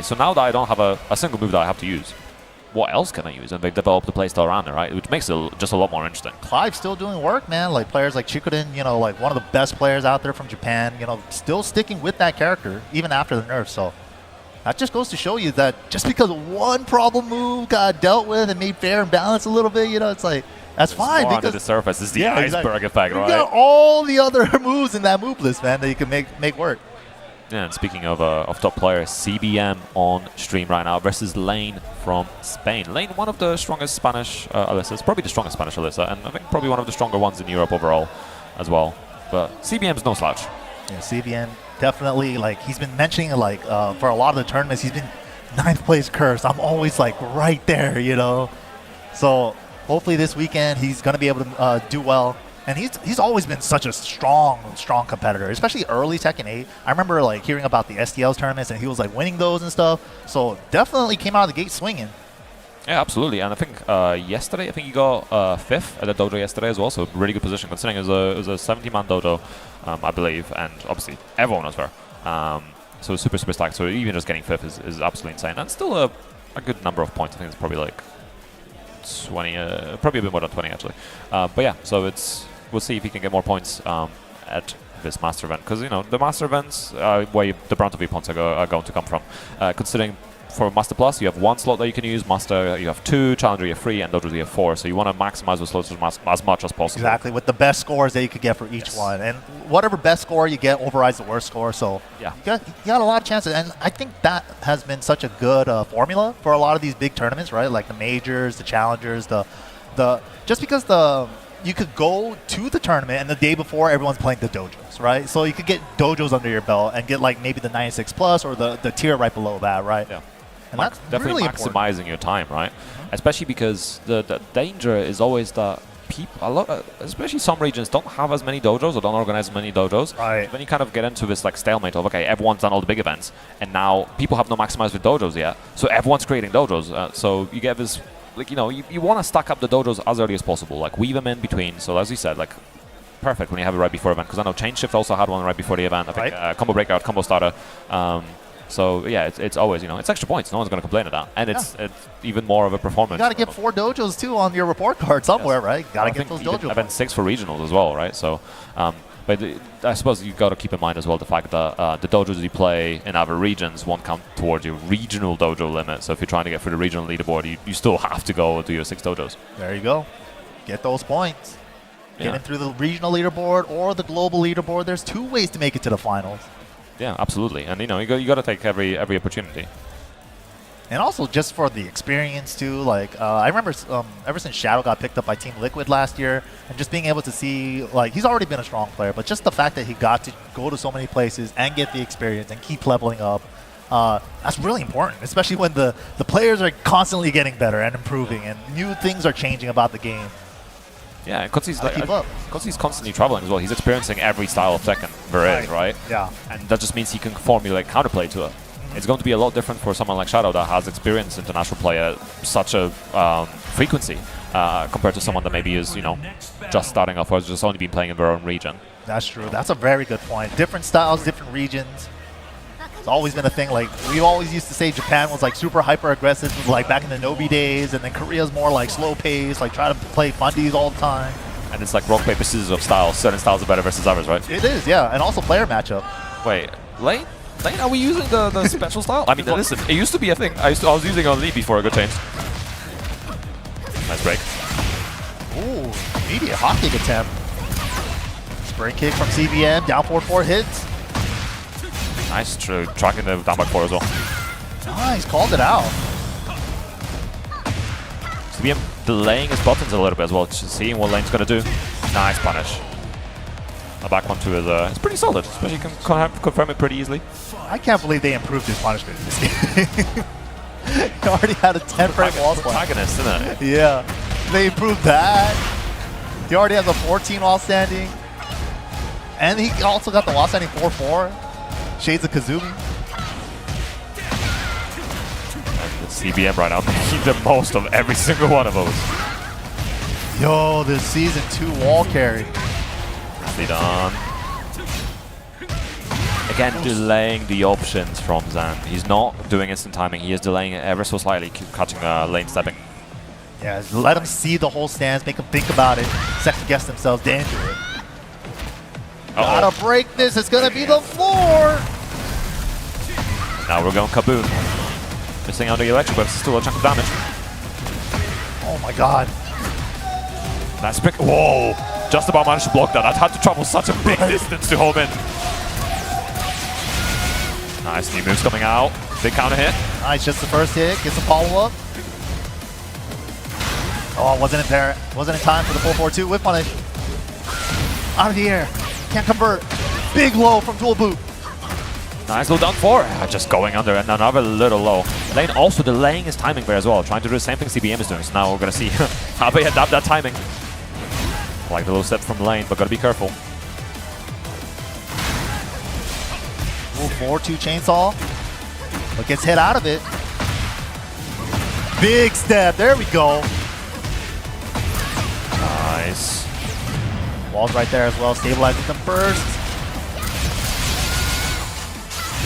So now that I don't have a single move that I have to use, what else can I use? And they develop the playstyle around it, right? Which makes it just a lot more interesting. Clive's still doing work, man. Like players like Chikuden, you know, like one of the best players out there from Japan, you know, still sticking with that character even after the nerf. So that just goes to show you that just because one problem move got dealt with and made fair and balanced a little bit, you know, it's like, that's fine. More because under the surface is the iceberg effect, right? You got all the other moves in that move list, man, that you can make work. Yeah, and speaking of top players, CBM on stream right now versus LAIN from Spain. LAIN, one of the strongest Spanish Alisas, probably the strongest Spanish Alisa, and I think probably one of the stronger ones in Europe overall as well. But CBM's no slouch. Yeah, CBM definitely, like, he's been mentioning, like, for a lot of the tournaments, he's been 9th place cursed. I'm always, like, right there, you know? So hopefully this weekend he's going to be able to do well. And he's always been such a strong competitor, especially early Tekken 8. I remember like hearing about the STLs tournaments, and he was like winning those and stuff. So definitely came out of the gate swinging. Yeah, absolutely. And I think yesterday, I think he got 5th at the dojo yesterday as well. So really good position considering it was a 70-man dojo, I believe, and obviously everyone was there. So super stacked. So even just getting 5th is absolutely insane, and still a good number of points. I think it's probably like 20, probably a bit more than 20 actually. But yeah, so we'll see if he can get more points at this master event, because you know the master events where the brunt of your points are going to come from. Considering for Master Plus you have 1 slot that you can use, Master you have 2, Challenger you have 3, and Dojo you have 4. So you want to maximize those slots as much as possible. Exactly, with the best scores that you could get for each one, and whatever best score you get overrides the worst score. So yeah, you got a lot of chances, and I think that has been such a good formula for a lot of these big tournaments, right? Like the majors, the challengers, just because you could go to the tournament and the day before everyone's playing the dojos, right? So you could get dojos under your belt and get like maybe the 96 plus or the tier right below that, right? Yeah. And that's definitely really maximizing your time, right? Especially because the danger is always that people, especially some regions, don't have as many dojos or don't organize as many dojos. Right. Then you kind of get into this like stalemate of, okay, everyone's done all the big events, and now people have not maximized with dojos yet, so everyone's creating dojos. So you get this, like, you know, you want to stack up the dojos as early as possible, like weave them in between. So as you said, like perfect when you have it right before event, because I know Chain Shift also had one right before the event. I think Combo Breakout, Combo Starter. So yeah, it's always, you know, it's extra points. No one's going to complain at that, and it's even more of a performance. You got to get 4 dojos too on your report card somewhere, right? Got to get those dojos. Event 6 for regionals as well, right? So, but I suppose you got to keep in mind as well the fact that the dojos you play in other regions won't count towards your regional dojo limit. So if you're trying to get through the regional leaderboard, you still have to go do your 6 dojos. There you go. Get those points. Getting through the regional leaderboard or the global leaderboard. There's 2 ways to make it to the finals. Yeah, absolutely. And you know, you got to take every opportunity. And also just for the experience too, like I remember ever since Shadow got picked up by Team Liquid last year, and just being able to see, like, he's already been a strong player, but just the fact that he got to go to so many places and get the experience and keep leveling up, that's really important, especially when the players are constantly getting better and improving, and new things are changing about the game. Yeah, because he's constantly traveling as well. He's experiencing every style of Tekken there is, right? Yeah. And that just means he can formulate counterplay to it. It's going to be a lot different for someone like Shadow that has experienced international play at such a frequency compared to someone that maybe is, you know, just starting off or has just only been playing in their own region. That's true. That's a very good point. Different styles, different regions. It's always been a thing. Like, we always used to say Japan was like super hyper aggressive, like back in the Nobi days, and then Korea's more like slow paced, like try to play fundies all the time. And it's like rock, paper, scissors of styles. Certain styles are better versus others, right? It is, yeah. And also player matchup. Wait, LAIN? LAIN, are we using the special style? I mean, listen, it used to be a thing. I was using it on Lee before it got changed. Nice break. Ooh, immediate hot kick attempt. Spring kick from CBM, down 4-4 hits. Nice tracking the down back 4 as well. Nice, called it out. CBM delaying his buttons a little bit as well, just seeing what LAIN's going to do. Nice punish. A back 1-2 is it's pretty solid, especially you can confirm it pretty easily. I can't believe they improved his punishment in this game. He already had a 10-frame wall slam. Protagonist, isn't it? Yeah, they improved that. He already has a 14 wall standing. And he also got the wall standing 4-4. Shades of Kazumi. And the CBM right now making the most of every single one of those. Yo, this Season 2 wall carry. Nicely done. again, delaying the options from Zan. He's not doing instant timing. He is delaying it ever so slightly, catching lane stepping. Yeah, let them see the whole stance, make them think about it, second guess themselves, danger it. Gotta break this, it's gonna be the floor! Now we're going kaboom. Missing out the electric, but it's still a chunk of damage. Oh my god. That's big. Whoa! Just about managed to block that. I'd had to travel such a big distance to home in. Nice, new moves coming out. Big counter hit. Nice, just the first hit, gets a follow-up. Oh, wasn't in there. Wasn't in time for the 4-4-2 whip punish. Out of the air. Can't convert. Big low from dual boot. Nice little down 4. Just going under and another little low. LAIN also delaying his timing there as well, trying to do the same thing CBM is doing. So now we're going to see how they adapt that timing. I like the little step from LAIN, but got to be careful. Ooh, 4-2 chainsaw. But gets hit out of it. Big step. There we go. Nice. Wall's right there as well. Stabilizing them first.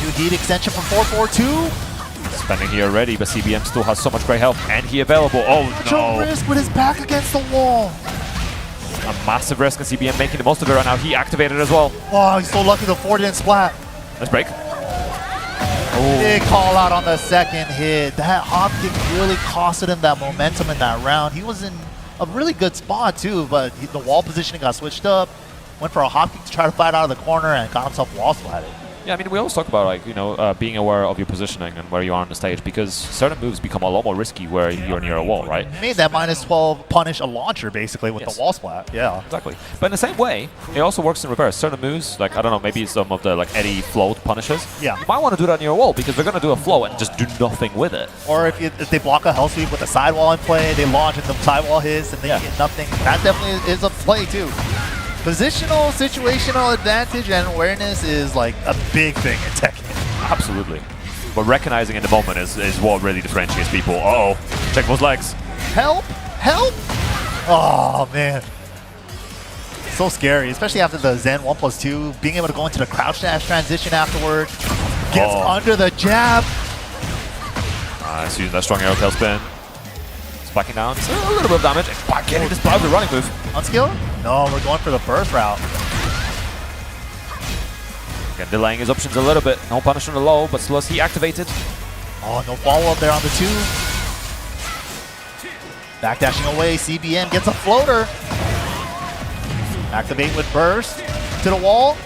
New heat extension from 4-4-2. Spending here already, but CBM still has so much great health, and he available. Oh no! Risk with his back against the wall. A massive risk, and CBM making the most of it right now. He activated as well. Oh, he's so lucky the 4 didn't splat. Let's break. Big call out on the second hit. That hop kick really costed him that momentum in that round. He was in a really good spot too, but the wall positioning got switched up. Went for a hop kick to try to fight out of the corner and got himself wall splatted. Yeah, I mean, we always talk about, like, you know, being aware of your positioning and where you are on the stage, because certain moves become a lot more risky where you're near a wall, right? Made that -12 punish a launcher, basically, with Yes. the wall splat. Yeah. Exactly. But in the same way, it also works in reverse. Certain moves, like, I don't know, maybe some of the, like, Eddie float punishes. Yeah. You might want to do that near a wall, because they're going to do a flow and just do nothing with it. Or if they block a hell sweep with a sidewall in play, they launch and the sidewall hits and they get nothing. That definitely is a play, too. Positional, situational advantage and awareness is like a big thing in Tekken. Absolutely. But recognizing in the moment is what really differentiates people. Uh-oh. Check those legs. Help! Help! Oh, man. So scary, especially after the Zen 1+2, being able to go into the crouch dash transition afterward. Gets under the jab. Nice, using that strong arrow tail spin. Backing down, so a little bit of damage. Back getting this by the running move. Unskill? No, we're going for the burst route. Again, delaying his options a little bit. No punish on the low, but still has he activated. Oh, no follow-up there on the 2. Backdashing away, CBM gets a floater. Activate with burst to the wall.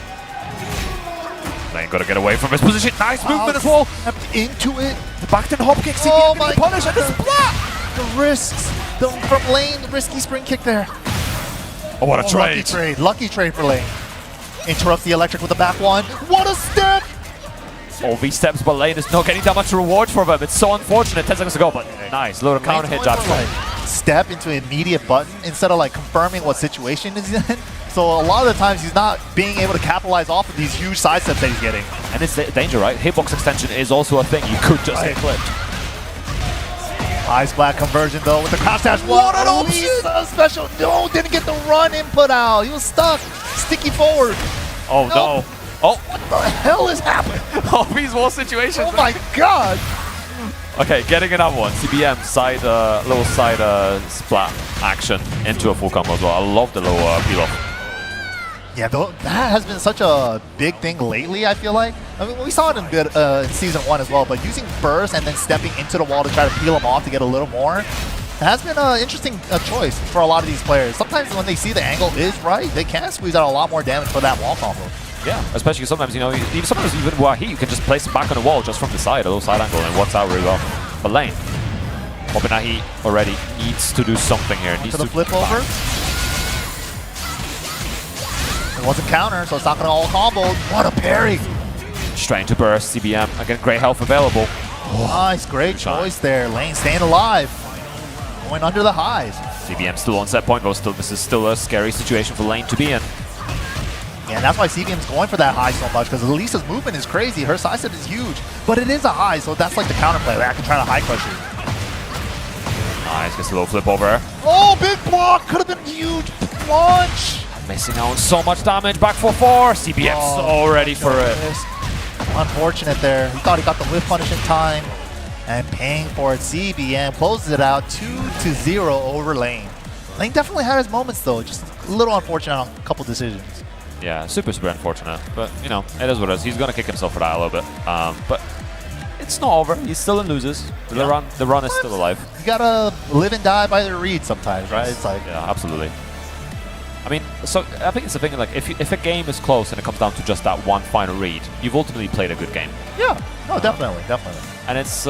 LAIN got to get away from his position. Nice movement as well. Into it. The back to the hop kick. CBM getting the punish and the splat. The risks from LAIN, the risky spring kick there. Oh, what a trade. Lucky trade for LAIN. Interrupts the electric with the back one. What a step! All these steps, but LAIN is not getting that much reward for them. It's so unfortunate. 10 seconds to go, but nice. Little counter hit jab. Step into an immediate button instead of like confirming what situation is in. So a lot of the times he's not being able to capitalize off of these huge side steps that he's getting. And it's the danger, right? Hitbox extension is also a thing. You could just hit clipped. High splat conversion though with the crouch dash. What an option! Alisa special. No, didn't get the run input out. He was stuck. Sticky forward. Oh no. Oh. What the hell is happening? All these wall situations. Oh my god. Okay, getting another one. CBM side, little side splat action into a full combo as well. I love the little peel off. Yeah, that has been such a big thing lately, I feel like. I mean, we saw it in Season 1 as well, but using burst and then stepping into the wall to try to peel them off to get a little more, it has been an interesting choice for a lot of these players. Sometimes when they see the angle is right, they can squeeze out a lot more damage for that wall combo. Yeah, especially sometimes, you know, even Wahi, you can just place it back on the wall just from the side, a little side angle, and it works out really well. But LAIN, popping that heat already, needs to do something here. Needs to the flip over. It wasn't counter, so it's not going to all combo. What a parry! Straight into burst, CBM. Again, great health available. Oh, nice, great choice there. LAIN staying alive. Going under the highs. CBM still on set point, but this is still a scary situation for LAIN to be in. Yeah, that's why CBM's going for that high so much, because Alisa's movement is crazy. Her side step is huge, but it is a high, so that's like the counterplay. I can try to high crush you. Nice, gets a little flip over. Oh, big block! Could have been huge. Launch! Missing out on so much damage. Back 4-4. CBM's so ready for it. unfortunate there. He thought he got the whiff punish in time, and paying for it. CBM closes it out 2-0 over LAIN. LAIN definitely had his moments though, just a little unfortunate on a couple decisions. Yeah, super unfortunate. But, you know, it is what it is. He's going to kick himself for that a little bit. But it's not over. He's still in losers. The run is still alive. You gotta live and die by the read sometimes, right? It's like, yeah, absolutely. I mean, so I think it's the thing, like, if a game is close and it comes down to just that one final read, you've ultimately played a good game. yeah, no, definitely. And it's...